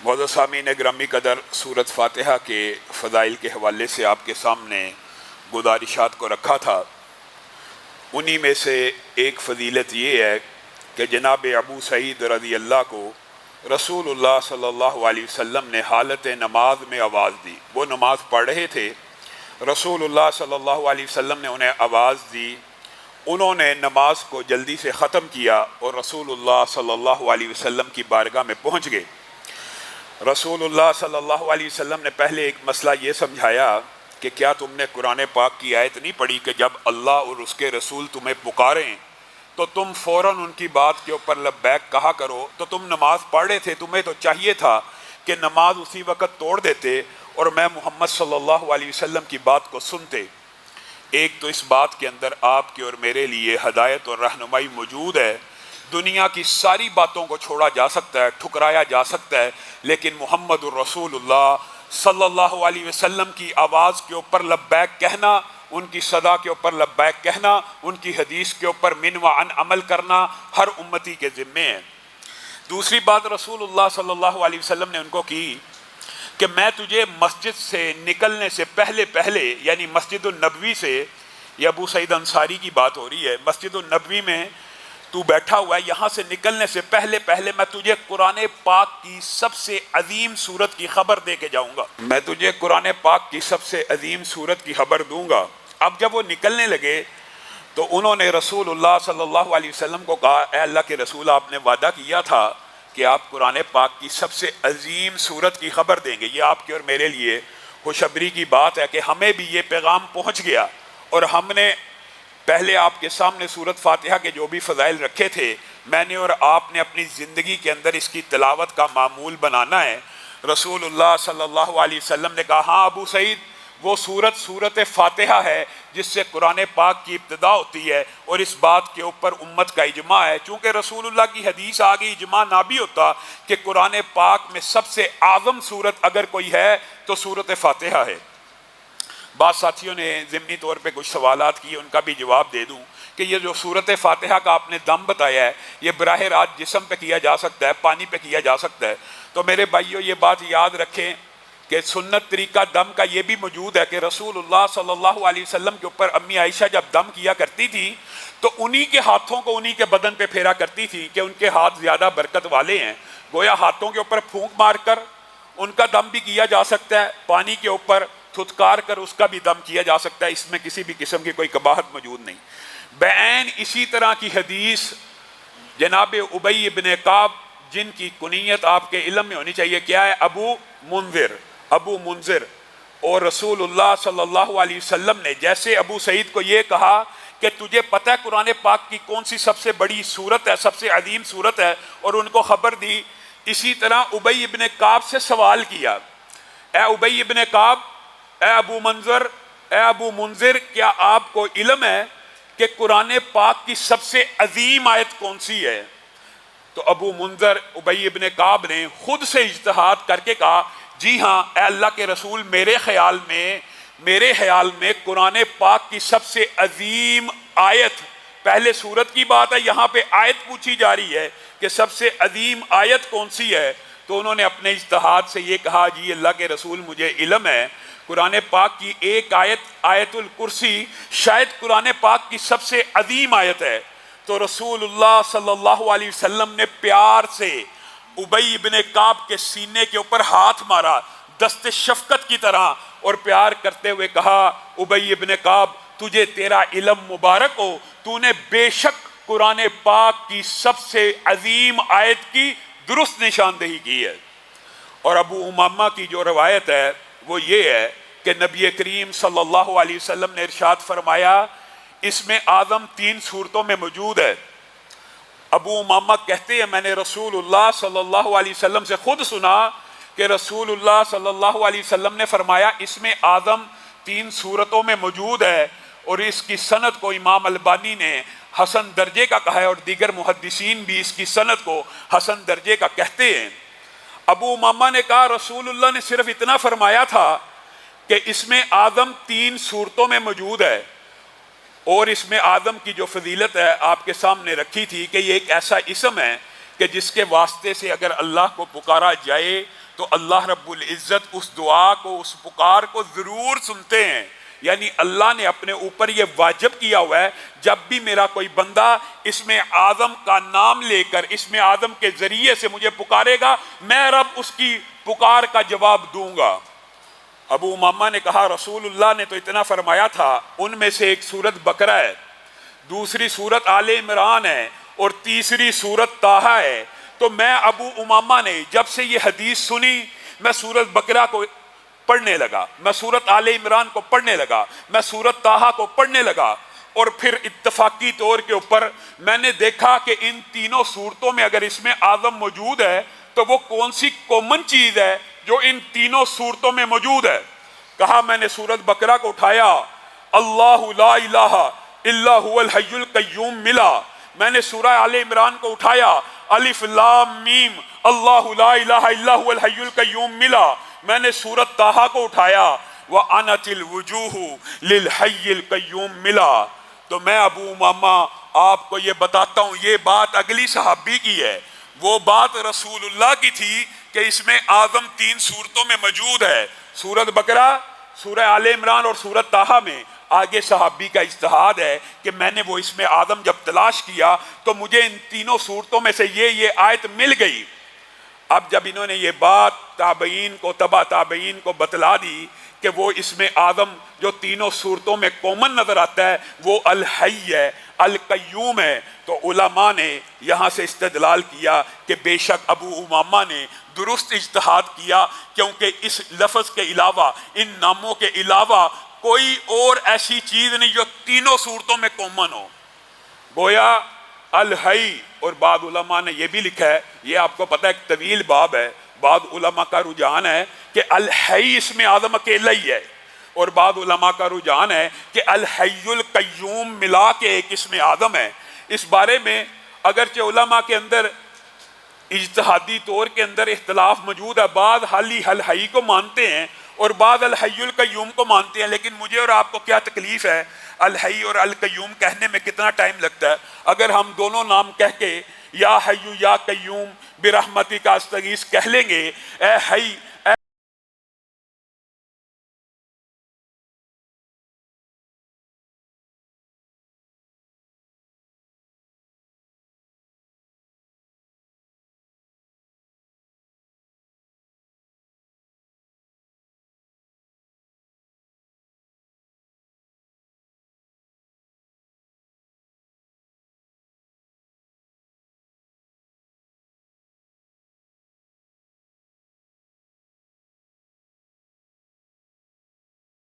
معزز سامعین گرامی قدر، سورۃ فاتحہ کے فضائل کے حوالے سے آپ کے سامنے گزارشات کو رکھا تھا۔ انہی میں سے ایک فضیلت یہ ہے کہ جناب ابو سعید رضی اللہ کو رسول اللہ صلی اللہ علیہ وسلم نے حالت نماز میں آواز دی۔ وہ نماز پڑھ رہے تھے، رسول اللہ صلی اللہ علیہ وسلم نے انہیں آواز دی، انہوں نے نماز کو جلدی سے ختم کیا اور رسول اللہ صلی اللہ علیہ وسلم کی بارگاہ میں پہنچ گئے۔ رسول اللہ صلی اللہ علیہ وسلم نے پہلے ایک مسئلہ یہ سمجھایا کہ کیا تم نے قرآن پاک کی آیت نہیں پڑھی کہ جب اللہ اور اس کے رسول تمہیں پکاریں تو تم فوراً ان کی بات کے اوپر لبیک کہا کرو؟ تو تم نماز پڑھ رہے تھے، تمہیں تو چاہیے تھا کہ نماز اسی وقت توڑ دیتے اور میں محمد صلی اللہ علیہ وسلم کی بات کو سنتے۔ ایک تو اس بات کے اندر آپ کے اور میرے لیے ہدایت اور رہنمائی موجود ہے۔ دنیا کی ساری باتوں کو چھوڑا جا سکتا ہے، ٹھکرایا جا سکتا ہے، لیکن محمد الرسول اللہ صلی اللہ علیہ وسلم کی آواز کے اوپر لبیک کہنا، ان کی صدا کے اوپر لبیک کہنا، ان کی حدیث کے اوپر من و عن عمل کرنا ہر امتی کے ذمے ہے۔ دوسری بات رسول اللہ صلی اللہ علیہ وسلم نے ان کو کی کہ میں تجھے مسجد سے نکلنے سے پہلے یعنی مسجد النبوی سے، یہ ابو سعید انصاری کی بات ہو رہی ہے، مسجد النبوی میں تو بیٹھا ہوا ہے، یہاں سے نکلنے سے پہلے میں تجھے قرآن پاک کی سب سے عظیم سورت کی خبر دے کے جاؤں گا۔ میں تجھے قرآن پاک کی سب سے عظیم سورت کی خبر دوں گا۔ اب جب وہ نکلنے لگے تو انہوں نے رسول اللہ صلی اللہ علیہ وسلم کو کہا، اے اللہ کے رسول، آپ نے وعدہ کیا تھا کہ آپ قرآن پاک کی سب سے عظیم سورت کی خبر دیں گے۔ یہ آپ کے اور میرے لیے خوشخبری کی بات ہے کہ ہمیں بھی یہ پیغام پہنچ گیا، اور ہم نے پہلے آپ کے سامنے سورۃ فاتحہ کے جو بھی فضائل رکھے تھے، میں نے اور آپ نے اپنی زندگی کے اندر اس کی تلاوت کا معمول بنانا ہے۔ رسول اللہ صلی اللہ علیہ وسلم نے کہا، ہاں ابو سعید، وہ سورۃ فاتحہ ہے جس سے قرآن پاک کی ابتدا ہوتی ہے، اور اس بات کے اوپر امت کا اجماع ہے۔ چونکہ رسول اللہ کی حدیث آگئی، اجماع نہ بھی ہوتا کہ قرآن پاک میں سب سے اعظم سورت اگر کوئی ہے تو سورۃ فاتحہ ہے۔ بعض ساتھیوں نے ضمنی طور پہ کچھ سوالات کیے، ان کا بھی جواب دے دوں کہ یہ جو سورۃ فاتحہ کا آپ نے دم بتایا ہے، یہ براہ راست جسم پہ کیا جا سکتا ہے، پانی پہ کیا جا سکتا ہے۔ تو میرے بھائیوں، یہ بات یاد رکھیں کہ سنت طریقہ دم کا یہ بھی موجود ہے کہ رسول اللہ صلی اللہ علیہ وسلم کے اوپر امی عائشہ جب دم کیا کرتی تھی تو انہی کے ہاتھوں کو انہی کے بدن پہ پھیرا کرتی تھی کہ ان کے ہاتھ زیادہ برکت والے ہیں۔ گویا ہاتھوں کے اوپر پھونک مار کر ان کا دم بھی کیا جا سکتا ہے، پانی کے اوپر تھتکار کر اس کا بھی دم کیا جا سکتا ہے، اس میں کسی بھی قسم کی کوئی قباحت موجود نہیں۔ بعین اسی طرح کی حدیث جناب ابی بن کعب، جن کی کنیت آپ کے علم میں ہونی چاہیے، کیا ہے؟ ابو منذر، اور رسول اللہ صلی اللہ علیہ وسلم نے جیسے ابو سعید کو یہ کہا کہ تجھے پتہ ہے قرآن پاک کی کون سی سب سے بڑی سورت ہے، سب سے عظیم سورت ہے، اور ان کو خبر دی، اسی طرح ابی بن کعب سے سوال کیا، اے ابی بن کعب، اے ابو منذر، کیا آپ کو علم ہے کہ قرآن پاک کی سب سے عظیم آیت کون سی ہے؟ تو ابو منذر ابی ابن کعب نے خود سے اجتہاد کر کے کہا، جی ہاں اے اللہ کے رسول، میرے خیال میں قرآن پاک کی سب سے عظیم آیت، پہلے سورت کی بات ہے، یہاں پہ آیت پوچھی جا رہی ہے کہ سب سے عظیم آیت کون سی ہے؟ تو انہوں نے اپنے اجتہاد سے یہ کہا، جی اللہ کے رسول، مجھے علم ہے قرآن پاک کی ایک آیت، آیت الکرسی، شاید قرآن پاک کی سب سے عظیم آیت ہے۔ تو رسول اللہ صلی اللہ علیہ وسلم نے پیار سے ابی بن کعب کے سینے کے اوپر ہاتھ مارا دست شفقت کی طرح، اور پیار کرتے ہوئے کہا، ابی بن کعب، تجھے تیرا علم مبارک ہو، تو نے بے شک قرآن پاک کی سب سے عظیم آیت کی درست نشاندہی کی ہے۔ اور ابو امامہ کی جو روایت ہے وہ یہ ہے کہ نبی کریم صلی اللہ علیہ وسلم نے ارشاد فرمایا، اس میں اعظم 3 صورتوں میں موجود ہے۔ ابو امامہ کہتے ہیں، میں نے رسول اللہ صلی اللہ علیہ وسلم سے خود سنا کہ رسول اللہ صلی اللہ علیہ وسلم نے فرمایا، اس میں اعظم 3 صورتوں میں موجود ہے، اور اس کی سند کو امام البانی نے حسن درجے کا کہا ہے، اور دیگر محدثین بھی اس کی سند کو حسن درجے کا کہتے ہیں۔ ابو امامہ نے کہا، رسول اللہ نے صرف اتنا فرمایا تھا کہ اس میں اعظم 3 صورتوں میں موجود ہے، اور اس میں اعظم کی جو فضیلت ہے آپ کے سامنے رکھی تھی کہ یہ ایک ایسا اسم ہے کہ جس کے واسطے سے اگر اللہ کو پکارا جائے تو اللہ رب العزت اس دعا کو، اس پکار کو ضرور سنتے ہیں۔ یعنی اللہ نے اپنے اوپر یہ واجب کیا ہوا ہے، جب بھی میرا کوئی بندہ اسم اعظم کا نام لے کر اسم اعظم کے ذریعے سے مجھے پکارے گا، میں رب اس کی پکار کا جواب دوں گا۔ ابو امامہ نے کہا رسول اللہ نے تو اتنا فرمایا تھا، ان میں سے ایک سورت بقرہ ہے، دوسری سورت آل عمران ہے اور تیسری سورت طٰہٰ ہے۔ تو میں ابو امامہ نے جب سے یہ حدیث سنی، میں سورت بقرہ کو پڑھنے لگا، میں سورت آل عمران کو پڑھنے لگا، میں سورت طٰہٰ کو پڑھنے لگا، اور پھر اتفاقی طور کے اوپر میں نے دیکھا کہ ان تینوں صورتوں میں اگر اسم اعظم موجود ہے تو وہ کون سی کامن چیز ہے جو ان تینوں صورتوں میں موجود ہے۔ کہا میں نے سورت بقرہ کو اٹھایا، اللہ لا الہ الا هو الحی القیوم ملا۔ میں نے سورہ آل عمران کو اٹھایا، الف لام میم اللہ لا الہ الا هو الحی القیوم ملا۔ میں نے سورت طٰہٰ کو اٹھایا، وَأَنَتِ الْوُجُوهُ لِلْحَيِّ الْقَيُّومِ ملا۔ تو میں ابو امامہ آپ کو یہ بتاتا ہوں، یہ بات اگلی صحابی کی ہے، وہ بات رسول اللہ کی تھی کہ اس میں اعظم تین صورتوں میں موجود ہے، سورت بقرہ، سورہ آل عمران اور سورت طٰہٰ میں۔ آگے صحابی کا اجتہاد ہے کہ میں نے وہ اسم اعظم جب تلاش کیا تو مجھے ان تینوں صورتوں میں سے یہ آیت مل گئی۔ اب جب انہوں نے یہ بات تابعین کو، تبع تابعین کو بتلا دی کہ وہ اسم اعظم جو تینوں صورتوں میں کامن نظر آتا ہے وہ الحی ہے، القیوم ہے، تو علماء نے یہاں سے استدلال کیا کہ بے شک ابو امامہ نے درست اجتہاد کیا، کیونکہ اس لفظ کے علاوہ، ان ناموں کے علاوہ کوئی اور ایسی چیز نہیں جو تینوں صورتوں میں کامن ہو۔ گویا الحی، اور بعض علماء نے یہ بھی لکھا ہے، یہ آپ کو پتہ ہے ایک طویل باب ہے، بعض علماء کا رجحان ہے کہ الحی اسم اعظم اکیلا ہی ہے، اور بعض علماء کا رجحان ہے کہ الحی القیوم ملا کے ایک اسم اعظم ہے۔ اس بارے میں اگرچہ علماء کے اندر اجتہادی طور کے اندر اختلاف موجود ہے، بعض الحی کو مانتے ہیں اور بعض الحی القیوم کو مانتے ہیں، لیکن مجھے اور آپ کو کیا تکلیف ہے، الحی اور القیوم کہنے میں کتنا ٹائم لگتا ہے؟ اگر ہم دونوں نام کہہ کے یا حی یا قیوم برحمتک استغیث کہہ لیں گے، اے حی